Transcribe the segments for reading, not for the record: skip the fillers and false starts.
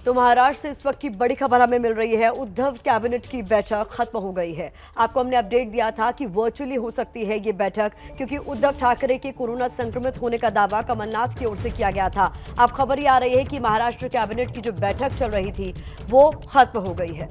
तो महाराष्ट्र से इस वक्त की बड़ी खबर हमें मिल रही है। उद्धव कैबिनेट की बैठक खत्म हो गई है। आपको हमने अपडेट दिया था कि वर्चुअली हो सकती है ये बैठक, क्योंकि उद्धव ठाकरे के कोरोना संक्रमित होने का दावा कमलनाथ की ओर से किया गया था। अब खबर ये आ रही है कि महाराष्ट्र कैबिनेट की जो बैठक चल रही थी वो खत्म हो गई है।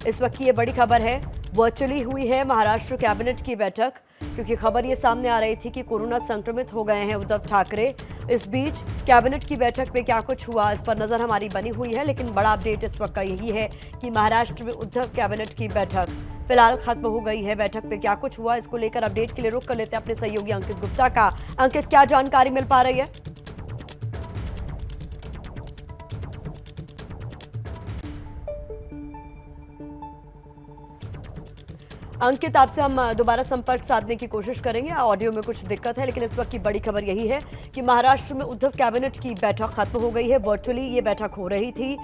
इस वक्त की ये बड़ी खबर है, वर्चुअली हुई है महाराष्ट्र कैबिनेट की बैठक, क्योंकि खबर ये सामने आ रही थी कि कोरोना संक्रमित हो गए हैं उद्धव ठाकरे। इस बीच कैबिनेट की बैठक में क्या कुछ हुआ, इस पर नजर हमारी बनी हुई है। लेकिन बड़ा अपडेट इस वक्त का यही है कि महाराष्ट्र में उद्धव कैबिनेट की बैठक फिलहाल खत्म हो गई है। बैठक में क्या कुछ हुआ, इसको लेकर अपडेट के लिए रुख कर लेते हैं अपने सहयोगी अंकित गुप्ता का। अंकित, क्या जानकारी मिल पा रही है? अंकित, आपसे हम दोबारा संपर्क साधने की कोशिश करेंगे। ऑडियो में कुछ दिक्कत है, लेकिन इस वक्त की बड़ी खबर यही है कि महाराष्ट्र में उद्धव कैबिनेट की बैठक खत्म हो गई है। वर्चुअली ये बैठक हो रही थी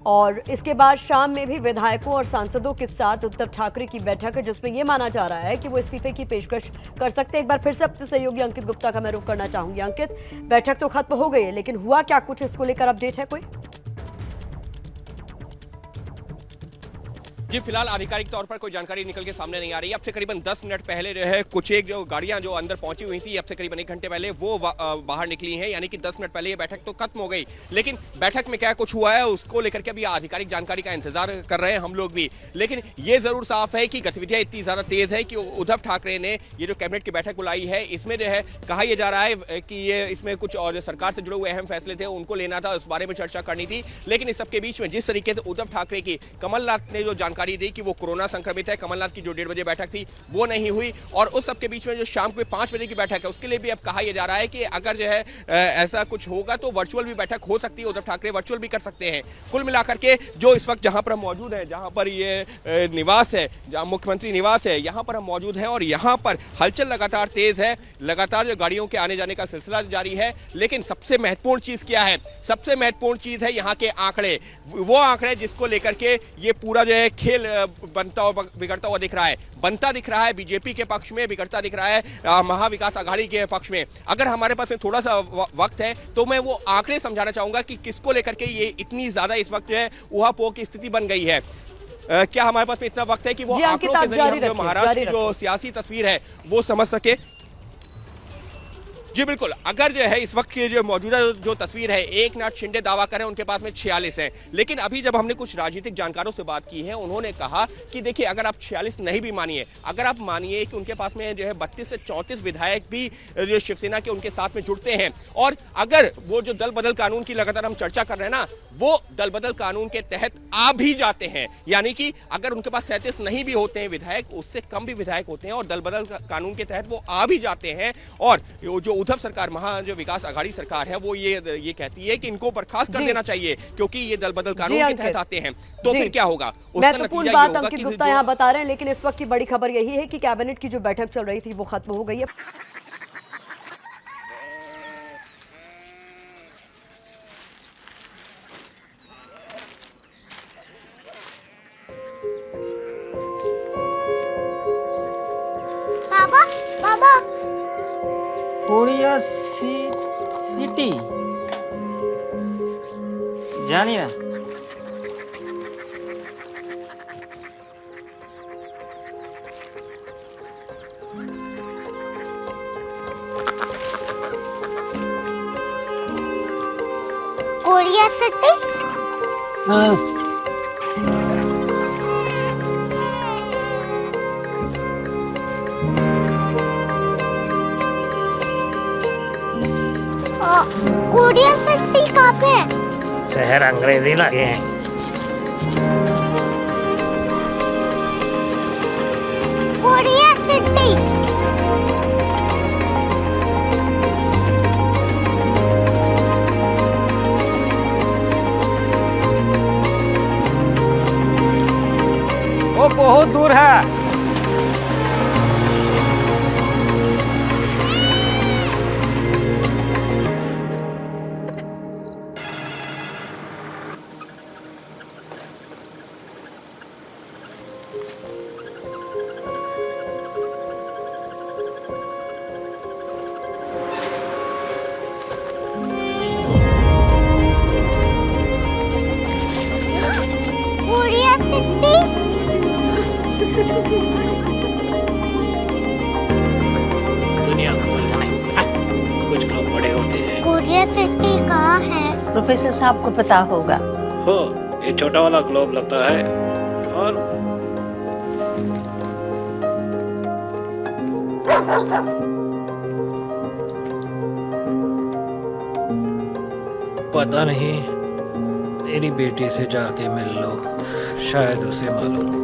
और इसके बाद शाम में भी विधायकों और सांसदों के साथ उद्धव ठाकरे की बैठक है, जिसमें यह माना जा रहा है कि वो इस्तीफे की पेशकश कर सकते हैं। एक बार फिर से अपने सहयोगी अंकित गुप्ता का मैं रुख करना चाहूंगी। अंकित, बैठक तो खत्म हो गई है, लेकिन हुआ क्या कुछ, इसको लेकर अपडेट है कोई? जी, फिलहाल आधिकारिक तौर पर कोई जानकारी निकल के सामने नहीं आ रही है। अब से करीबन 10 मिनट पहले जो है कुछ एक जो गाड़ियां जो अंदर पहुंची हुई थी, अब से करीबन 1 घंटे पहले वो बाहर निकली हैं, यानी कि 10 मिनट पहले ये बैठक तो खत्म हो गई। लेकिन बैठक में क्या कुछ हुआ है उसको लेकर के अभी आधिकारिक जानकारी का इंतजार कर रहे हैं हम लोग भी। लेकिन ये जरूर साफ है कि गतिविधियां इतनी ज्यादा तेज है कि उद्धव ठाकरे ने ये जो कैबिनेट की बैठक बुलाई है, इसमें जो है कहा यह जा रहा है कि ये इसमें कुछ और जो सरकार से जुड़े हुए अहम फैसले थे उनको लेना था, उस बारे में चर्चा करनी थी। लेकिन इस सबके बीच में जिस तरीके से उद्धव ठाकरे की कमलनाथ ने जो जानकारी दी कि वो कोरोना संक्रमित है, कमलनाथ की जो 1:30 बजे बैठक थी वो नहीं हुई, और उस सबके बीच में जो शाम को 5 बजे की बैठक है उसके लिए भी अब कहा यह जा रहा है कि अगर जो है ऐसा कुछ होगा तो वर्चुअल भी बैठक हो सकती है, उद्धव ठाकरे वर्चुअल भी कर सकते हैं। कुल मिलाकर के जो इस वक्त जहां पर हम मौजूद हैं, जहां पर ये निवास है, जहां मुख्यमंत्री निवास है, यहां पर हम मौजूद हैं और यहां पर हलचल लगातार तेज है। लगातार जो गाड़ियों के आने जाने का सिलसिला जारी है। लेकिन सबसे महत्वपूर्ण चीज क्या है? सबसे महत्वपूर्ण चीज है यहाँ के आंकड़े, वो आंकड़े जिसको लेकर के ये पूरा जो है खेल बनता और बिगड़ता हुआ दिख रहा है। बनता दिख रहा है बीजेपी के पक्ष में, बिगड़ता दिख रहा है महाविकास आघाड़ी के पक्ष में। अगर हमारे पास में थोड़ा सा वक्त है तो मैं वो आंकड़े समझाना चाहूंगा कि किसको लेकर के ये इतनी ज्यादा इस वक्त जो है ऊहापोह की स्थिति बन गई है। क्या हमारे पास में इतना वक्त है कि वो आंकड़ों के जरिए हम जो महाराष्ट्र की जो सियासी तस्वीर है वो समझ सके? जी बिल्कुल, अगर जो है इस वक्त की जो मौजूदा जो तस्वीर है, एकनाथ शिंदे दावा कर रहे हैं उनके पास में 46 है। लेकिन अभी जब हमने कुछ राजनीतिक जानकारों से बात की है, उन्होंने कहा कि देखिए अगर आप 46 नहीं भी मानिए, अगर आप मानिए कि उनके पास में जो है 32 से 34 विधायक भी जो शिवसेना के उनके साथ में जुड़ते हैं, और अगर वो जो दल बदल कानून की लगातार हम चर्चा कर रहे हैं ना, वो दल बदल कानून के तहत आ भी जाते हैं, यानी कि अगर उनके पास 37 नहीं भी होते हैं विधायक, उससे कम भी विधायक होते हैं और दल बदल कानून के तहत वो आ भी जाते हैं, और जो उद्धव सरकार जो विकास आघाड़ी सरकार है वो ये कहती है कि इनको बर्खास्त कर देना चाहिए क्योंकि ये दल बदल कानून के तहत आते हैं, तो फिर क्या होगा? उसका नतीजा बात अंकित गुप्ता यहाँ बता रहे हैं। लेकिन इस वक्त की बड़ी खबर यही है कि कैबिनेट की जो बैठक चल रही थी वो खत्म हो गई है। बाबा बाबा कोरिया सिटी জানি না। कोरिया सिटी कोरिया सिटी कहाँ पे है? शहर अंग्रेजी लगे हैं। कोरिया सिटी वो बहुत दूर है। सिटी दुनिया को बोलना है। कुछ लोग बड़े होते हैं। कोरिया सिटी कहाँ है? प्रोफेसर साहब को पता होगा। हो, ये छोटा वाला ग्लोब लगता है और पता नहीं, मेरी बेटी से जाके मिल लो, शायद उसे मालूम हो।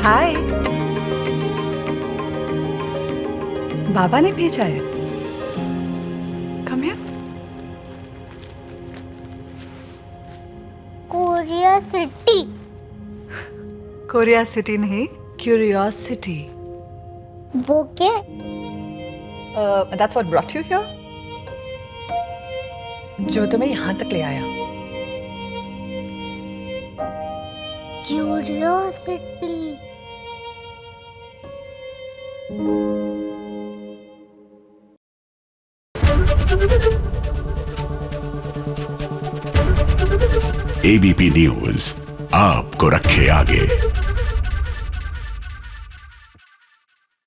हाय, बाबा ने भेजा है। Come here. Korea city Korea city नहीं, क्यूरियोसिटी। वो क्या? That's what brought you here. जो तुम्हें यहाँ तक ले आया। क्यूरियोसिटी। एबीपी न्यूज आपको रखे आगे।